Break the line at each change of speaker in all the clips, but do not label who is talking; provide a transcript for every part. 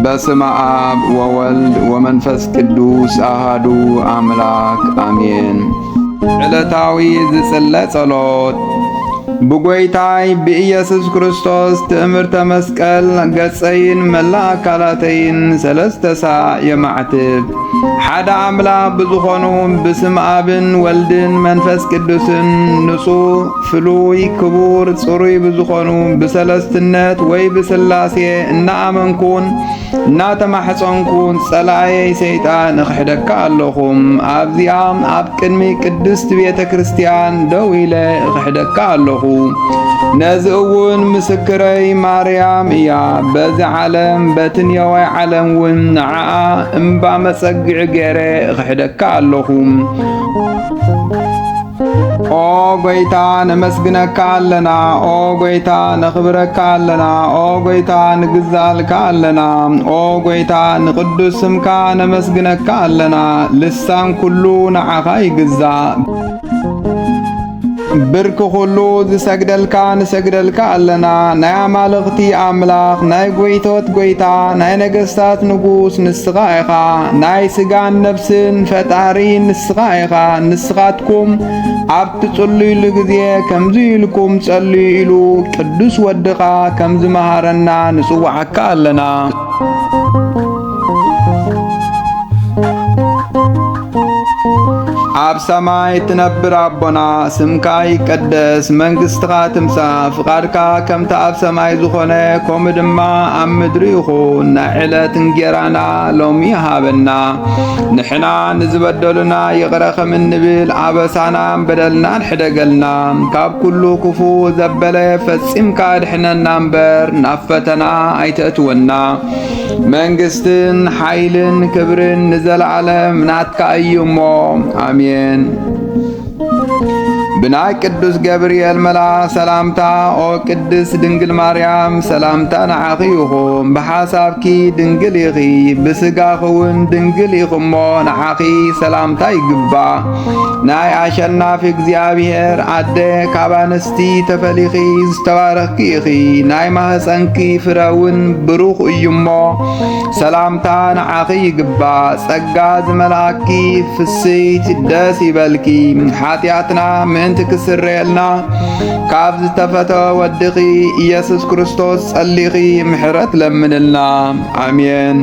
በስመ አብ ወወልድ ወመንፈስ ቅዱስ አሃዱ አምላክ አሜን። ዕለታዊ ዝጽለ ጸሎት ብጎይታይ በኢየሱስ ክርስቶስ ትእምርተ መስቀል ገጸይን መላ አካላተይን ሰለስተ ሰዓት የማዕትብ ሓደ አምላክ ብዝኾኑ ብስም አብን ወልድን መንፈስ ቅዱስን ንጹሕ ፍሉይ ክቡር ጽሩይ ብዝኾኑ ብሰለስትነት ወይ ብስላሴ እናአመንኩን እናተማሕፀንኩን ጸላኤይ ሰይጣን እኽሕደካ ኣለኹም። ኣብዚኣም ኣብ ቅድሚ ቅድስት ቤተ ክርስቲያን ደው ኢለ እኽሕደካ ኣለኹ። ነዚ እውን ምስክረይ ማርያም እያ። በዚ ዓለም በትንየዋይ ዓለም እውን ንዓኣ እምባ መጸግዒ ገይረ እኽሕደካ ኣለኹ። ኦ ጎይታ ነመስግነካ ኣለና። ኦ ጎይታ ነኽብረካ ኣለና። ኦ ጎይታ ንግዛልካ ኣለና። ኦ ጎይታ ንቅዱስ ስምካ ነመስግነካ ኣለና። ልሳን ኩሉ ንዓኻ ይግዛእ። ብርክ ኩሉ ዝሰግደልካ ንሰግደልካ ኣለና። ናይ ኣማልኽቲ ኣምላኽ ናይ ጎይቶት ጎይታ ናይ ነገሥታት ንጉስ ንስኻ ኢኻ። ናይ ስጋን ነፍስን ፈጣሪ ንስኻ ኢኻ። ንስኻትኩም ኣብ ትጽልዩሉ ግዜ ከምዚ ኢልኩም ጸልዩ ኢሉ ቅዱስ ወድኻ ከምዚ መሃረና ንጽዋዓካ ኣለና። ኣብ ሰማይ ትነብር ኣቦና ስምካ ይቀደስ መንግሥትኻ ትምጻእ ፍቓድካ ከምቲ ኣብ ሰማይ ዝኾነ ከምኡ ድማ ኣብ ምድሪ ይኹን። ናይ ዕለት እንጀራና ሎሚ ሃበና። ንሕና ንዝበደሉና ይቕረ ከም እንብል ኣበሳናን በደልናን ሕደገልና። ካብ ኩሉ ክፉ ዘበለ ፈጺምካ ድሕነና እምበር ናብ ፈተና ኣይተእትወና። መንግሥትን ሓይልን ክብርን ንዘለዓለም ናትካ እዩ እሞ አሜን። ብናይ ቅዱስ ገብርኤል መልአክ ሰላምታ ኦ ቅድስት ድንግል ማርያም ሰላምታ ንዓኺ ይኹን። ብሓሳብኪ ድንግል ኢኺ ብስጋኺ እውን ድንግል ኢኺ እሞ ንዓኺ ሰላምታ ይግባእ። ናይ ኣሸናፊ እግዚኣብሔር ኣደ ካብ ኣንስቲ ተፈሊኺ ዝተባረኽኪ ኢኺ። ናይ ማህፀንኪ ፍረ እውን ብሩኽ እዩ እሞ ሰላምታ ንዓኺ ይግባእ። ጸጋ ዝመልአኪ ፍስሕት ደስ ይበልኪ። ሓጢኣትና ምእንቲ ክስረየልና ካብ ዝተፈተወ ወድኺ ኢየሱስ ክርስቶስ ጸሊኺ ምሕረት ለምንልና አሜን።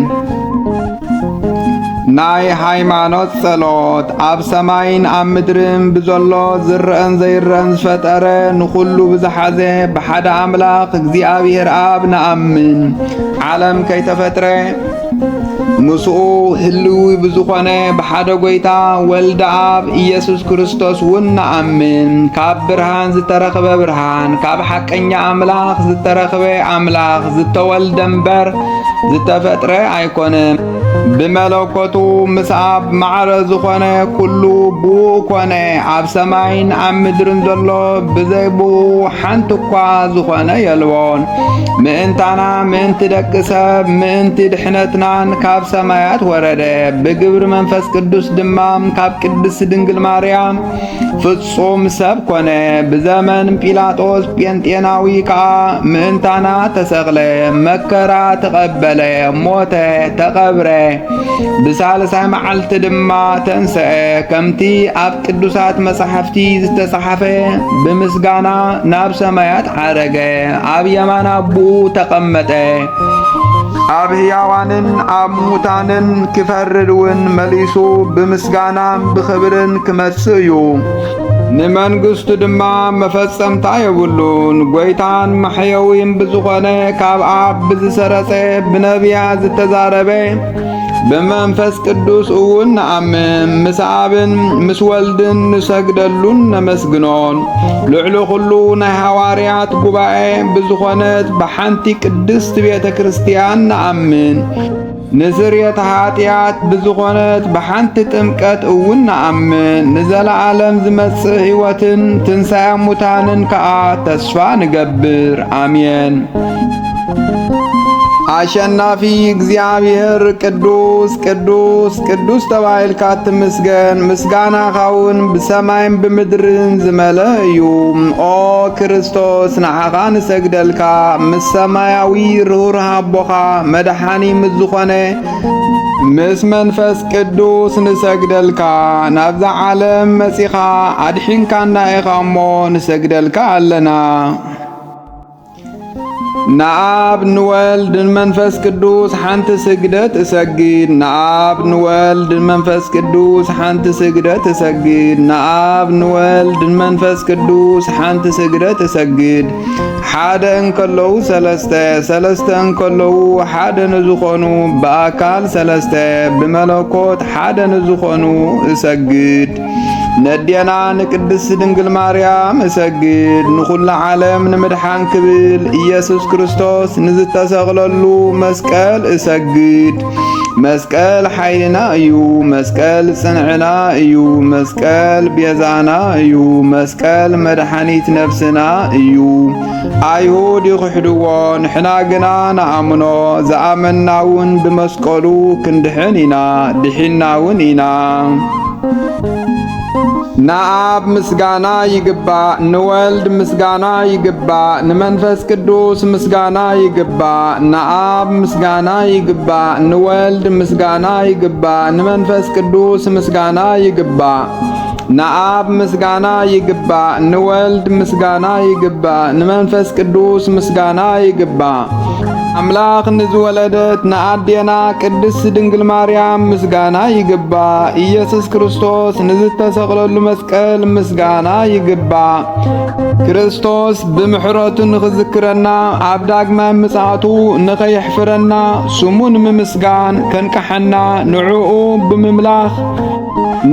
ናይ ሃይማኖት ጸሎት ኣብ ሰማይን ኣብ ምድርን ብዘሎ ዝርአን ዘይርአን ዝፈጠረ ንኹሉ ብዝሓዘ ብሓደ ኣምላኽ እግዚኣብሔር ኣብ ንኣምን። ዓለም ከይተፈጥረ ምስኡ ህልዊ ብዝኾነ ብሓደ ጎይታ ወልደ ኣብ ኢየሱስ ክርስቶስ እውን ንኣምን። ካብ ብርሃን ዝተረኸበ ብርሃን ካብ ሓቀኛ ኣምላኽ ዝተረኸበ ኣምላኽ ዝተወልደ እምበር ዝተፈጥረ ኣይኮነን። ብመለኮቱ ምስ ኣብ ማዕረ ዝኾነ ኩሉ ብኡ ኮነ። ኣብ ሰማይን ኣብ ምድርን ዘሎ ብዘይ ብኡ ሓንቲ እኳ ዝኾነ የልዎን። ምእንታና ምእንቲ ደቂ ሰብ ምእንቲ ድሕነትናን ካብ ሰማያት ወረደ። ብግብሪ መንፈስ ቅዱስ ድማ ካብ ቅድስት ድንግል ማርያም ፍጹም ሰብ ኮነ። ብዘመን ጲላጦስ ጴንጤናዊ ከዓ ምእንታና ተሰቕለ፣ መከራ ተቐበለ፣ ሞተ፣ ተቐብረ። ብሳልሳይ መዓልቲ ድማ ተንስአ። ከምቲ ኣብ ቅዱሳት መጻሕፍቲ ዝተጻሕፈ ብምስጋና ናብ ሰማያት ዓረገ፣ ኣብ የማን አቡኡ ተቐመጠ። ኣብ ሕያዋንን ኣብ ሙታንን ክፈርድ እውን መሊሱ ብምስጋናን ብኽብርን ክመጽእ እዩ። ንመንግሥቱ ድማ መፈጸምታ የብሉን። ጐይታን መሕየዊን ብዝኾነ ካብ ኣብ ብዝሰረጸ ብነቢያት ዝተዛረበ በመንፈስ ቅዱስ እውን ነአምን። ምስ አብን ምስ ወልድን ንሰግደሉን ነመስግኖን። ልዕሊ ኩሉ ናይ ሐዋርያት ጉባኤ ብዝኾነት በሓንቲ ቅድስት ቤተ ክርስቲያን ነአምን። ንስርየት ኃጢአት ብዝኾነት በሓንቲ ጥምቀት እውን ነአምን። ንዘለዓለም ዝመጽእ ሕይወትን ትንሣኤ ሙታንን ከኣ ተስፋ ንገብር። አሜን። አሸናፊ እግዚአብሔር ቅዱስ ቅዱስ ቅዱስ ተባሂልካ ትመስገን። ምስጋናኻውን ብሰማይን ብምድርን ዝመለ እዩ። ኦ ክርስቶስ ንዓኻ ንሰግደልካ ምስ ሰማያዊ ርሁርህ ኣቦኻ መድኃኒ ምስ ዝኾነ ምስ መንፈስ ቅዱስ ንሰግደልካ። ናብዛ ዓለም መጺኻ ኣድሒንካና ኢኻ እሞ ንሰግደልካ ኣለና። ንአብ ንወልድ ንመንፈስ ቅዱስ ሓንቲ ስግደት እሰግድ። ንአብ ንወልድ ንመንፈስ ቅዱስ ሓንቲ ስግደት እሰግድ። ንአብ ንወልድ ንመንፈስ ቅዱስ ሓንቲ ስግደት እሰግድ። ሓደ እንከለዉ ሰለስተ ሰለስተ እንከለዉ ሓደ ንዝኾኑ በአካል ሰለስተ ብመለኮት ሓደ ንዝኾኑ እሰግድ። ነዴና ንቅድስት ድንግል ማርያም እሰግድ። ንኹሉ ዓለም ንምድሓን ክብል ኢየሱስ ክርስቶስ ንዝተሰቕለሉ መስቀል እሰግድ። መስቀል ሓይልና እዩ። መስቀል ጽንዕና እዩ። መስቀል ቤዛና እዩ። መስቀል መድኃኒት ነፍስና እዩ። አይሁድ ይኽሕድዎ ንሕና ግና ነአምኖ። ዝኣመናውን ብመስቀሉ ክንድሕን ኢና ድሒናውን ኢና። ንአብ ምስጋና ይግባእ፣ ንወልድ ምስጋና ይግባእ፣ ንመንፈስ ቅዱስ ምስጋና ይግባእ። ንአብ ምስጋና ይግባእ፣ ንወልድ ምስጋና ይግባእ፣ ንመንፈስ ቅዱስ ምስጋና ይግባእ። ንአብ ምስጋና ይግባእ፣ ንወልድ ምስጋና ይግባእ፣ ንመንፈስ ቅዱስ ምስጋና ይግባእ። አምላኽ ንዝወለደት ንአዴና ቅድስት ድንግል ማርያም ምስጋና ይግባእ። ኢየሱስ ክርስቶስ ንዝተሰቕለሉ መስቀል ምስጋና ይግባእ። ክርስቶስ ብምሕረቱ ንኽዝክረና ኣብ ዳግማይ ምጽኣቱ ንኸየሕፍረና ስሙ ንምስጋን ከንቀሐና ንዕኡ ብምምላኽ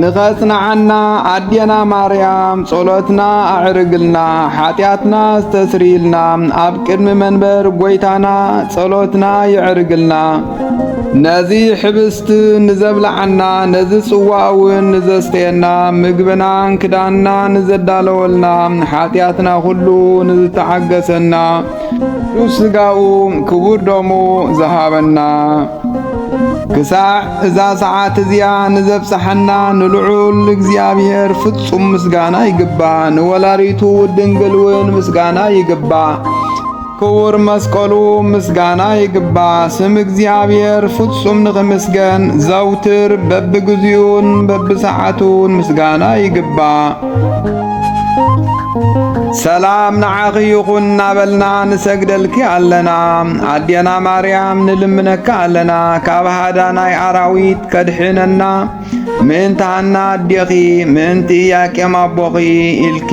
ንኸጽንዓና አዴና ማርያም ጸሎትና አዕርግልና ኃጢአትና ዝተስሪልና ኣብ ቅድሚ መንበር ጐይታና ጸሎትና ይዕርግልና። ነዚ ሕብስት ንዘብላዓና ነዚ ጽዋእውን ንዘስተየና ምግብናን ክዳንና ንዘዳለወልና ኃጢአትና ሁሉ ንዝተዓገሰና ቅዱስ ሥጋኡ ክቡር ደሙ ዝሃበና ክሳዕ እዛ ሰዓት እዚያ ንዘብጽሐና ንልዑል እግዚአብሔር ፍጹም ምስጋና ይግባእ። ንወላዲቱ ድንግልውን ምስጋና ይግባእ። ክቡር መስቀሉ ምስጋና ይግባእ። ስም እግዚአብሔር ፍጹም ንኽምስገን ዘውትር በብግዚኡን በብሰዓቱን ምስጋና ይግባእ። ሰላም ንዓኺ ይኹን እናበልና ንሰግደልኪ ኣለና። አዴና ማርያም ንልምነካ ኣለና። ካብ ሃዳናይ አራዊት ከድሕነና ምእንቲ ሃና ኣዴኺ ምእንቲ ኢያቄም ኣቦኺ ኢልኪ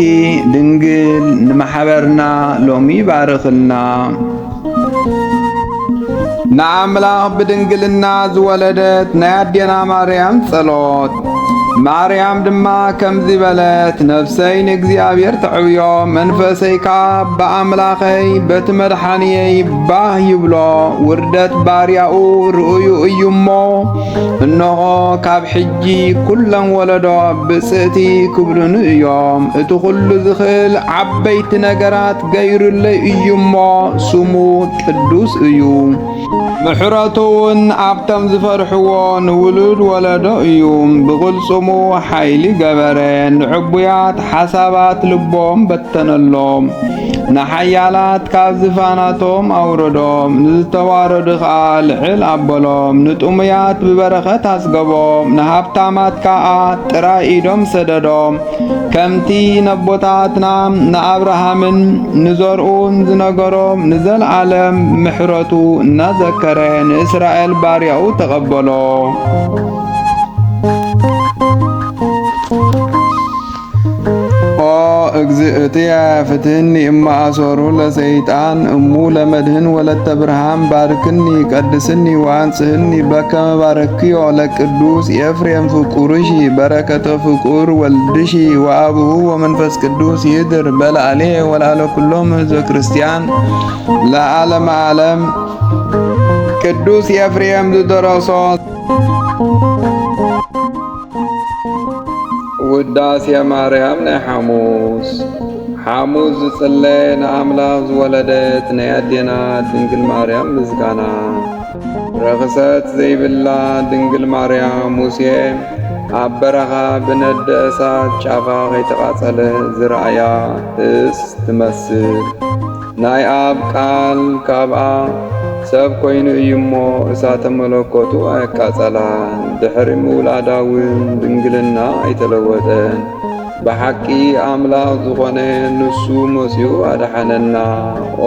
ድንግል ንማሕበርና ሎሚ ባርኽልና። ንኣምላኽ ብድንግልና ዝወለደት ናይ አዴና ማርያም ጸሎት። ማርያም ድማ ከምዚ በለት ነፍሰይ ንእግዚአብሔር ተዕብዮ መንፈሰይካ በአምላኸይ በቲ መድኃኒየይ ባህ ይብሎ። ውርደት ባርያኡ ርእዩ እዩሞ እነሆ ካብ ሕጂ ኩለን ወለዶ ብጽእቲ ክብሉኑ እዮም። እቲ ኩሉ ዝኽእል ዓበይቲ ነገራት ገይሩለይ እዩሞ ስሙ ቅዱስ እዩ። ምሕረቱውን ኣብቶም ዝፈርሕዎ ንውሉድ ወለዶ እዩ። ብቕልጽሙ ሓይሊ ገበረ ንዕቡያት ሓሳባት ልቦም በተነሎም። ንሓያላት ካብ ዝፋናቶም ኣውረዶም። ንዝተዋረዱ ኸዓ ልዕል ኣበሎም። ንጡሙያት ብበረኸት ኣስገቦም። ንሃብታማት ከዓ ጥራይ ኢዶም ሰደዶም። ከምቲ ነቦታትና ንኣብርሃምን ንዘርኡን ዝነገሮም ንዘለዓለም ምሕረቱ እናዘከረ ንእስራኤል ባርያኡ ተቐበሎ። እግዝእትየ ፍትህኒ እማ አሶሩ ለሰይጣን እሙ ለመድህን ወለተ ብርሃን ባርክኒ ቀድስኒ ወአንጽህኒ በከመ ባረክዮ ለቅዱስ ኤፍሬም ፍቁርሺ በረከተ ፍቁር ወልድሺ ወአብሁ ወመንፈስ ቅዱስ ይድር በላዕሌ ወላዕለ ኩሎም ሕዝበ ክርስቲያን ለዓለመ ዓለም። ቅዱስ ኤፍሬም ዝደረሶ ውዳሴ ማርያም ናይ ሐሙስ ዝጽለየ ንኣምላኽ ዝወለደት ናይ ኣዴና ድንግል ማርያም ምስጋና ረኽሰት ዘይብላ ድንግል ማርያም ሙሴ ኣብ በረኻ ብነደ እሳት ጫፋ ከይተቓጸለ ዝረኣያ እስ ትመስል ናይ ኣብ ቃል ካብኣ ሰብ ኮይኑ እዩ እሞ እሳተ መለኮቱ ኣየቃጸላን ድሕሪ ምውላዳ እውን ድንግልና ኣይተለወጠን በሓቂ ኣምላኽ ዝኾነ ንሱ መሲኡ ኣድሓነና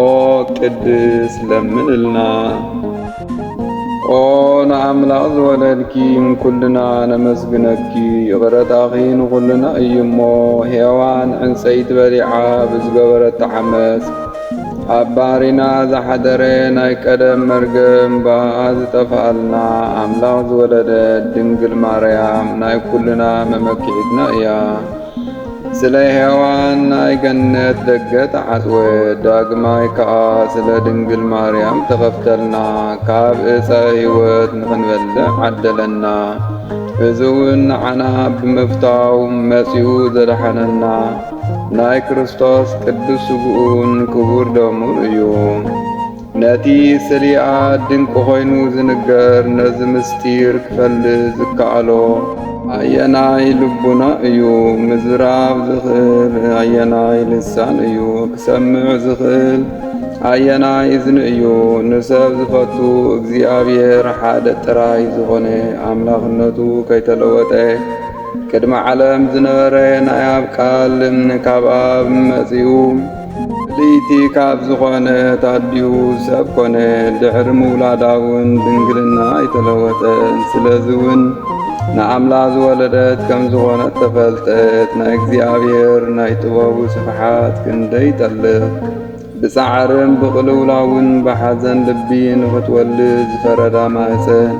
ኦ ቅድስ ለምንልና ኦ ንኣምላኽ ዝወለድኪ ንኩልና ነመስግነኪ ይቕረጣኺ ንኹልና እዩ እሞ ሔዋን ዕንፀይቲ በሊዓ ብዝገበረቶ ዓመፅ ኣብ ባሕሪና ዝሓደረ ናይ ቀደም መርገም ባኣ ዝጠፍኣልና ኣምላኽ ዝወለደት ድንግል ማርያም ናይ ኩልና መመኪዒትና እያ ስለ ሔዋን ናይ ገነት ደገ ተዓጽወት ዳግማይ ከዓ ስለ ድንግል ማርያም ተኸፍተልና ካብ ዕፀ ሕይወት ንኽንበልዕ ዓደለና እዚ እውን ንዓና ብምፍታው መጺኡ ዘድሓነና ናይ ክርስቶስ ቅዱስ ስግኡን ክቡር ደሙን እዩ ነቲ ስሊኣ ድንቂ ኾይኑ ዝንገር ነዚ ምስጢር ክፈልጥ ዝከኣሎ ኣየናይ ልቡና እዩ ምዝራብ ዝኽእል ኣየናይ ልሳን እዩ ክሰምዕ ዝኽእል ኣየናይ እዝኒ እዩ ንሰብ ዝፈቱ እግዚኣብሔር ሓደ ጥራይ ዝኾነ ኣምላኽነቱ ከይተለወጠ ቅድሚ ዓለም ዝነበረ ናይ ኣብ ቃል ካብ ኣብ መጺኡ ፍልይቲ ካብ ዝኾነ ታዲሁ ሰብ ኮነ ድሕሪ ምውላዳ እውን ድንግልና ኣይተለወጠን ስለዚ እውን ንኣምላኽ ዝወለደት ከም ዝኾነት ተፈልጠት ናይ እግዚኣብሔር ናይ ጥበቡ ስፍሓት ክንደይ ጠልቕ ብጻዕርን ብቕልውላውን ብሓዘን ልቢ ንኽትወልድ ዝፈረዳ ማህፀን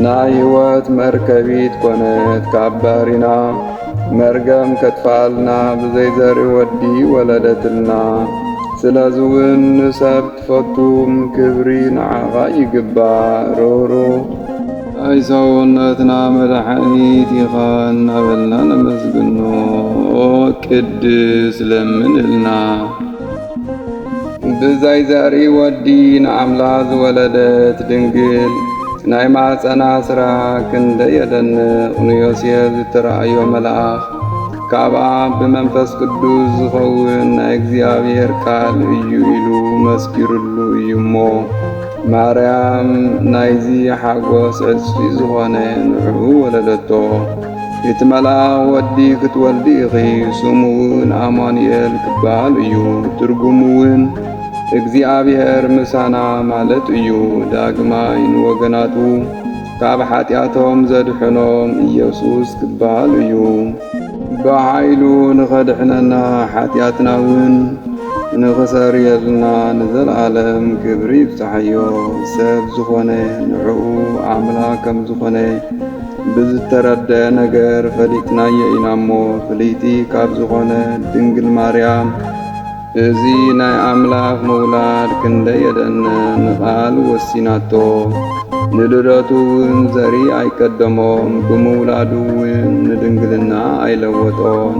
ናይ ሕይወት መርከቢት ኮነት ካብ ባሕሪና መርገም ከጥፍኣልና ብዘይዘሪ ወዲ ወለደትልና ስለዚ እውን ንሰብ ትፈቱም ክብሪ ንዓኻ ይግባእ ርህሩህ ናይ ሰውነትና መድሓኒት ኢኻ እናበልና ነመስግኖ ኦ ቅድስ ለምንልና ብዘይዘሪ ወዲ ንኣምላኽ ዝወለደት ድንግል ናይ ማፀና ስራ ክንደይ የደንቕ ንዮሴፍ ዝተረኣዮ መልኣኽ ካብኣ ብመንፈስ ቅዱስ ዝኸውን ናይ እግዚኣብሔር ቃል እዩ ኢሉ መስኪሩሉ እዩ እሞ ማርያም ናይዚ ሓጐስ ዕፅፊ ዝኾነ ንዕኡ ወለደቶ እቲ መልኣኽ ወዲ ክትወልዲ ኢኺ ስሙ እውን ኣማኑኤል ክበሃል እዩ ትርጉሙ እውን እግዚአብሔር ምሳና ማለት እዩ ዳግማይ ንወገናቱ ካብ ሓጢአቶም ዘድሕኖም ኢየሱስ ክበሃል እዩ በኃይሉ ንኸድሕነና ሓጢአትና እውን ንኽሰርየልና ንዘለዓለም ክብሪ ይብፅሓዮ ሰብ ዝኾነ ንዕኡ ኣምላክ ከም ዝኾነ ብዝተረድአ ነገር ፈሊጥናዮ ኢና እሞ ፍልይቲ ካብ ዝኾነ ድንግል ማርያም እዚ ናይ ኣምላኽ ምውላድ ክንደይ የደንቕ ንቓል ወሲናቶ ንልደቱ እውን ዘሪ ኣይቀደሞም ብምውላዱ እውን ንድንግልና ኣይለወጦን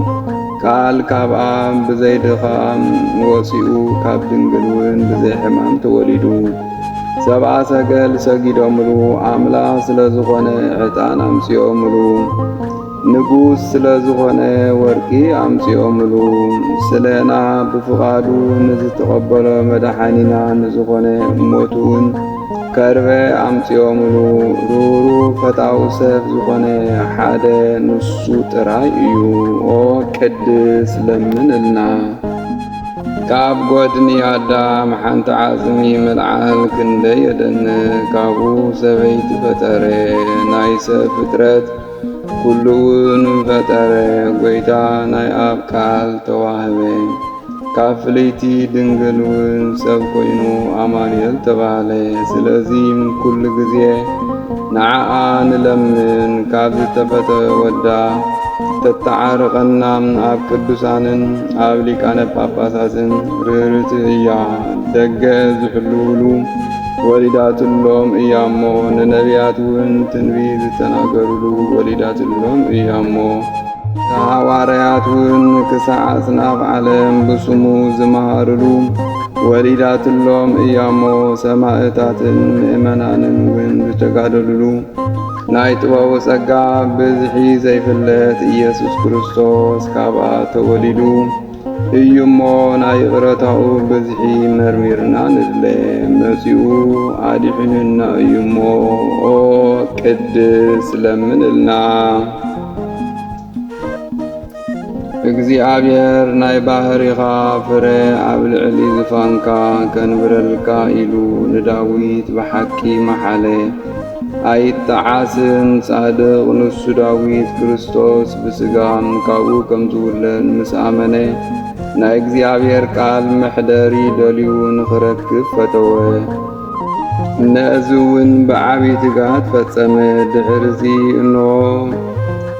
ቃል ካብኣ ብዘይድኻም ወፂኡ ካብ ድንግል እውን ብዘይሕማም ተወሊዱ ሰብኣ ሰገል ሰጊዶምሉ ኣምላኽ ስለ ዝኾነ ዕጣን ኣምፂኦምሉ ንጉስ ስለ ዝኾነ ወርቂ ኣምፂኦምሉ ስለና ብፍቓዱ ንዝተቐበሎ መድሓኒና ንዝኾነ እሞቱውን ከርበ ኣምፂኦምሉ ሩሩ ፈታዊ ሰብ ዝኾነ ሓደ ንሱ ጥራይ እዩ ኦ ቅድስ ለምንልና ካብ ጐድኒ ኣዳም ሓንቲ ዓጽሚ ምልዓል ክንደይ የደንቕ ካብኡ ሰበይቲ ፈጠረ ናይ ሰብ ፍጥረት ኩሉ እውን ፈጠረ ጐይታ ናይ ኣብ ቃል ተዋህበ ካብ ፍለይቲ ድንግል እውን ሰብ ኮይኑ ኣማኑኤል ተባህለ ስለዚ ኩሉ ጊዜ ንዓኣ ንለምን ካብ ዝተፈተወ ወዳ ተተዓርቐና ኣብ ቅዱሳንን ኣብ ሊቃነ ጳጳሳትን ርህርት እያ ደገ ዝሕልውሉ ወሊዳትሎም እያሞ ነነቢያት ውን ትንቢት ዝተናገሩሉ ወሊዳትሎም እያሞ ሐዋርያትን ክሳዕ አጽናፍ ዓለም ብስሙ ዝመሃሩሉ ወሊዳትሎም እያሞ ሰማዕታትን ምእመናንን ውን ዝተጋደሉሉ ናይ ጥበቡ ጸጋ ብዝሒ ዘይፍለጥ ኢየሱስ ክርስቶስ ካብኣ ተወሊዱ እዩሞ ናይ ቅረታኡ ብዝሒ መርሚርና ንድለ መጺኡ አዲሕንና እዩሞ ኦ ቅድስ ለምንልና እግዚአብሔር ናይ ባህሪኻ ፍረ ኣብ ልዕሊ ዝፋንካ ከንብረልካ ኢሉ ንዳዊት ብሓቂ መሓለ ኣይተዓስን ጻድቕ ንሱ ዳዊት ክርስቶስ ብስጋም ካብኡ ከም ዝውለን ምስ ኣመነ ናይ እግዚአብሔር ቃል ምሕደሪ ደልዩ ንኽረክብ ፈተወ ነእዝውን ብዓብይ ትጋት ፈጸመ ድሕርዚ እኖ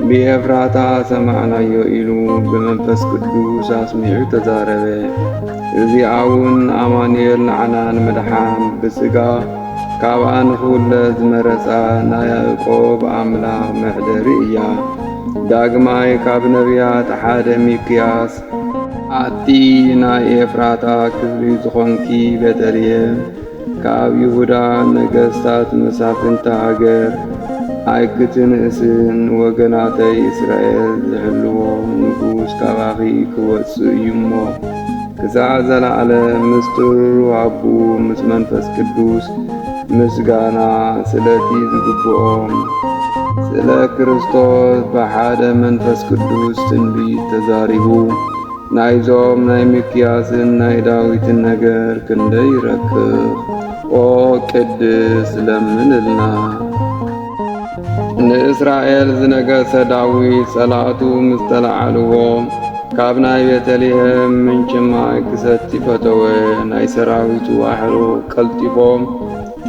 ብኤፍራታ ሰማዕናዮ ኢሉ ብመንፈስ ቅዱስ አስሚዑ ተዛረበ እዚኣውን አማኑኤል ንዓናን መድሓን ብስጋ ካብኣ ንኽውለድ ዝመረፃ ናይ ያዕቆብ ኣምላኽ መሕደሪ እያ ዳግማይ ካብ ነቢያት ሓደ ሚክያስ ኣቲ ናይ ኤፍራታ ክፍሊ ዝኾንኪ ቤተልሔም ካብ ይሁዳ ነገሥታት መሳፍንቲ ሃገር ኣይክትንእስን ወገናተይ እስራኤል ዝሕልዎ ንጉሥ ካባኺ ክወፅእ እዩሞ ክሳዕ ዘለዓለም ምስ ጥሩሩ ኣቡ ምስ መንፈስ ቅዱስ ምስጋና ስለቲ ዝግብኦም ስለ ክርስቶስ ብሓደ መንፈስ ቅዱስ ትንቢት ተዛሪቡ ናይዞም ናይ ሚክያስን ናይ ዳዊትን ነገር ክንደይ ይረክኽ ኦ ቅድስ ለምንልና ንእስራኤል ዝነገሰ ዳዊት ጸላእቱ ምስ ተለዓልዎ ካብ ናይ ቤተልሔም ምንጭ ማይ ክሰቲ ፈተወ ናይ ሰራዊቱ ኣሕሩቕ ቀልጢፎም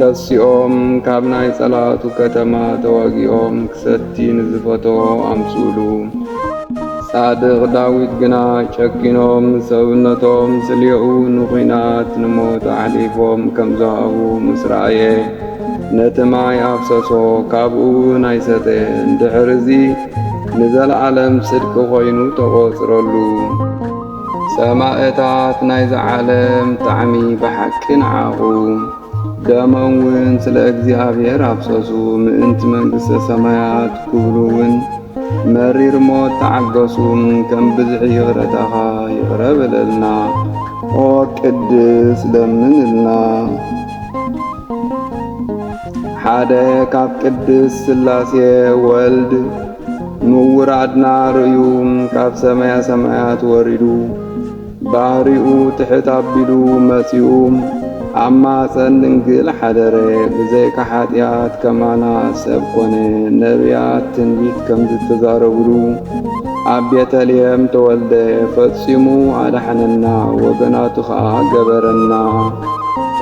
ተሲኦም ካብ ናይ ጸላእቱ ከተማ ተዋጊኦም ክሰቲ ንዝፈተዎ ኣምጽኡሉ ጻድቕ ዳዊት ግና ጨኪኖም ሰውነቶም ጽልኡ ንኹናት ንሞት ኣሕሊፎም ከም ዝሃቡ ምስ ረአየ ነቲ ማይ ኣፍሰሶ ካብኡ ናይሰተ እንድሕርዚ ንዘለዓለም ጽድቂ ኾይኑ ተቖጽረሉ ሰማዕታት ናይዚ ዓለም ጣዕሚ ብሓቂ ንዓቑ ደመውን ስለ እግዚአብሔር ኣፍሰሱ ምእንቲ መንግሥተ ሰማያት ክብሉውን መሪር ሞት ተዓገሱ ከም ብዝሒ ይቕረታኻ ይቕረ በለልና ኦ ቅድስ ለምንልና ሓደ ካብ ቅድስ ሥላሴ ወልድ ምውራድና ርእዩ ካብ ሰማያ ሰማያት ወሪዱ ባህሪኡ ትሕት ኣቢሉ መጺኡ ኣማፀን ድንግል ሓደረ ብዘይካ ኃጢአት ከማና ሰብ ኮነ ነቢያት ትንቢት ከም ዝተዛረብሉ ኣብ ቤተልሔም ተወልደ ፈጺሙ ኣድሓነና ወገናቱ ኸዓ ገበረና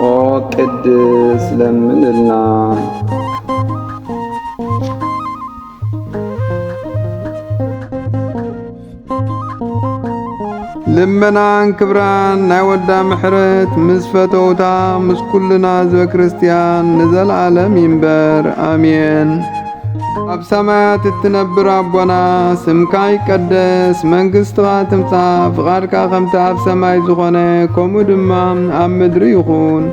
ኦ ቅድስ ለምንልና ልመናን ክብራን ናይ ወዳ ምሕረት ምስ ፈተውታ ምስ ኩልና ህዝበ ክርስቲያን ንዘለዓለም ይንበር አሜን። ኣብ ሰማያት እትነብር ኣቦና ስምካ ይቀደስ መንግሥትኻ ትምጻእ ፍቓድካ ከምቲ ኣብ ሰማይ ዝኾነ ከምኡ ድማ ኣብ ምድሪ ይኹን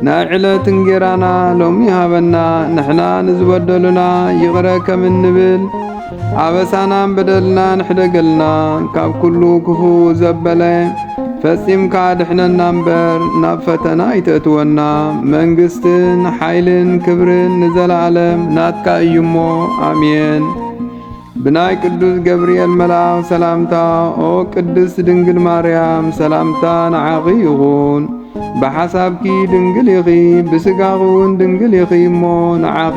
ናይ ዕለት እንጀራና ሎሚ ሃበና ንሕና ንዝበደሉና ይቕረ ከም እንብል አበሳናን በደልና ንሕደገልና ካብ ኩሉ ክፉ ዘበለ ፈጺምካ ድሕነና እምበር ናብ ፈተና ይተእትወና መንግሥትን ሓይልን ክብርን ንዘለዓለም ናትካ እዩሞ አሜን። ብናይ ቅዱስ ገብርኤል መልአክ ሰላምታ ኦ ቅድስት ድንግል ማርያም ሰላምታ ንዓኺ ይኹን ብሓሳብኪ ድንግል ኢኺ ብስጋኺውን ድንግል ኢኺ እሞ ንዓኺ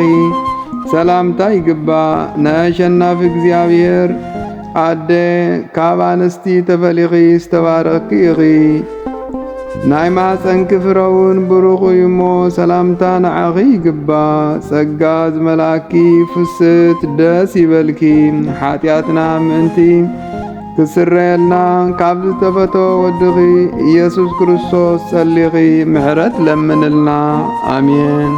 ሰላምታ ይግባእ ነአሸናፊ እግዚአብሔር አደ ካብ አንስቲ ተፈሊኺ ዝተባረኽኪ ኢኺ ናይ ማፀንኪ ፍረውን ብሩኽ እዩሞ ሰላምታ ንዓኺ ይግባእ ጸጋ ዝመልአኪ ፍስት ደስ ይበልኪ ኃጢአትና ምእንቲ ክስረየልና ካብ ዝተፈተወ ወድኺ ኢየሱስ ክርስቶስ ጸሊኺ ምሕረት ለምንልና። አሜን።